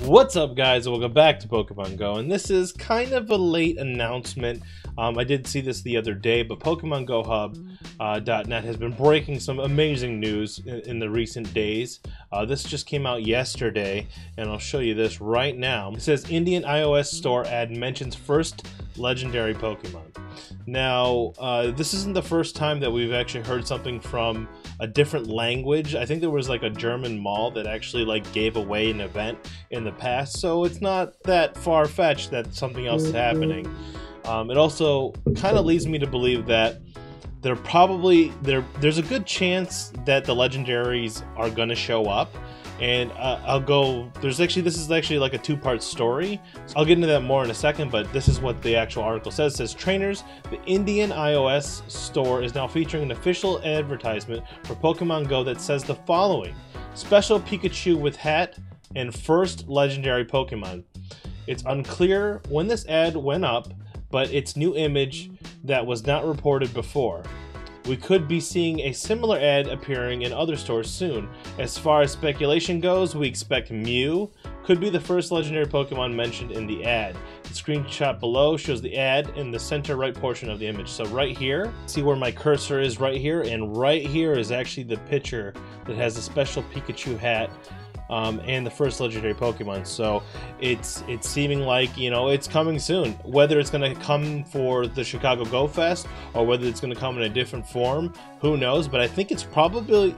What's up, guys? Welcome back to Pokemon Go, and this is kind of a late announcement. I did see this the other day, but Pokemon Go Hub.net has been breaking some amazing news in the recent days. This just came out yesterday, and I'll show you this right now. It says Indian iOS store ad mentions first legendary Pokemon. Now, this isn't the first time that we've actually heard something from a different language. I think there was like a German mall that actually like gave away an event in the past, so it's not that far-fetched that something else is happening. It also kind of leads me to believe that there's a good chance that the legendaries are going to show up. And this is actually like a two-part story. So I'll get into that more in a second, but this is what the actual article says. It says, trainers, the Indian iOS store is now featuring an official advertisement for Pokemon Go that says the following: special Pikachu with hat and first legendary Pokemon. It's unclear when this ad went up, but it's new image that was not reported before. We could be seeing a similar ad appearing in other stores soon. As far as speculation goes, we expect Mew could be the first legendary Pokemon mentioned in the ad. The screenshot below shows the ad in the center right portion of the image. So right here, see where my cursor is right here, and right here is actually the picture that has a special Pikachu hat and the first legendary Pokemon. So it's seeming like, you know, it's coming soon. Whether it's going to come for the Chicago Go Fest or whether it's going to come in a different form, who knows? But I think it's probably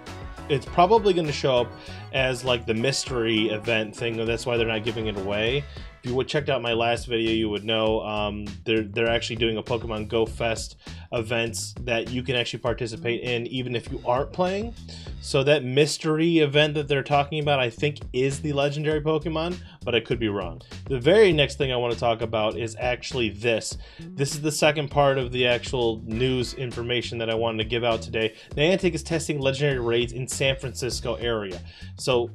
going to show up as like the mystery event thing. That's why they're not giving it away. If you would checked out my last video, you would know they're actually doing a Pokemon Go Fest events that you can actually participate in even if you aren't playing. So that mystery event that they're talking about, I think, is the legendary Pokemon, but I could be wrong. The very next thing I want to talk about is actually this. This is the second part of the actual news information that I wanted to give out today. Niantic is testing legendary raids in San Francisco area. So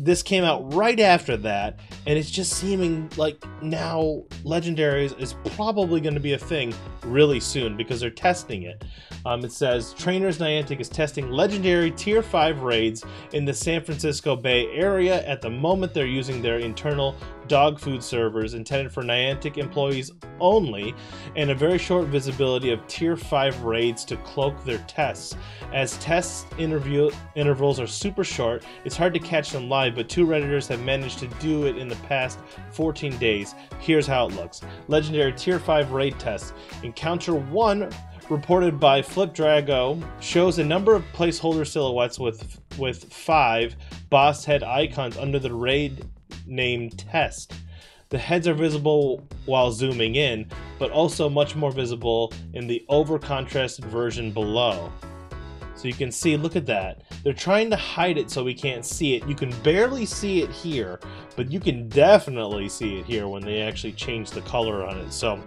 this came out right after that, and it's just seeming like now Legendaries is probably going to be a thing really soon because they're testing it. It says, trainers, Niantic is testing legendary tier 5 raids in the San Francisco Bay Area. At the moment, they're using their internal dog food servers intended for Niantic employees only, and a very short visibility of tier 5 raids to cloak their tests. As test intervals are super short, it's hard to catch them live, but two Redditors have managed to do it in the past 14 days. Here's how it looks. Legendary tier 5 raid tests. Encounter 1, reported by Flipdrago, shows a number of placeholder silhouettes with 5 boss head icons under the raid name test. The heads are visible while zooming in, but also much more visible in the over-contrasted version below. So you can see, look at that. They're trying to hide it so we can't see it. You can barely see it here, but you can definitely see it here when they actually change the color on it. So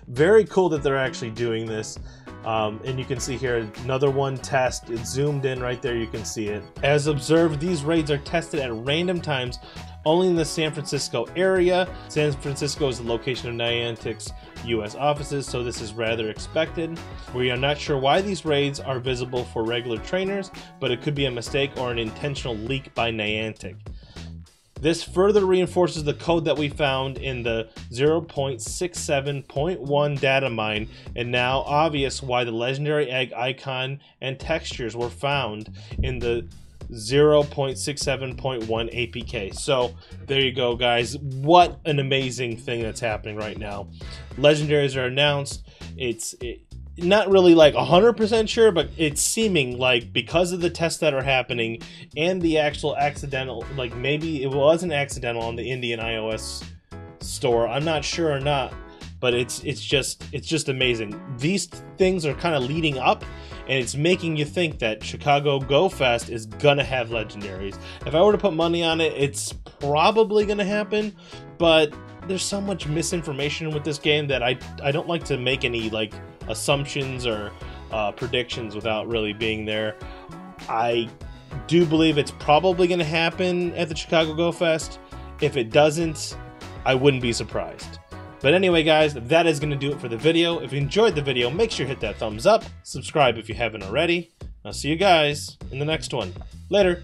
very cool that they're actually doing this. And you can see here another one test. It's zoomed in right there, you can see it. As observed, these raids are tested at random times only in the San Francisco area. San Francisco is the location of Niantic's US offices, so this is rather expected. We are not sure why these raids are visible for regular trainers, but it could be a mistake or an intentional leak by Niantic. This further reinforces the code that we found in the 0.67.1 data mine, and now obvious why the legendary egg icon and textures were found in the 0.67.1 APK. So there you go, guys. What an amazing thing that's happening right now. Legendaries are announced. It's not really like 100% sure, but it's seeming like because of the tests that are happening and the actual accidental, like maybe it wasn't accidental on the Indian iOS store, I'm not sure or not, but it's just amazing. These things are kind of leading up, and it's making you think that Chicago Go Fest is gonna have legendaries. If I were to put money on it, it's probably gonna happen, but there's so much misinformation with this game that I don't like to make any like assumptions or predictions without really being there. I do believe it's probably going to happen at the Chicago Go Fest. If it doesn't, I wouldn't be surprised. But anyway, guys, that is going to do it for the video. If you enjoyed the video, make sure you hit that thumbs up, subscribe if you haven't already. I'll see you guys in the next one. Later.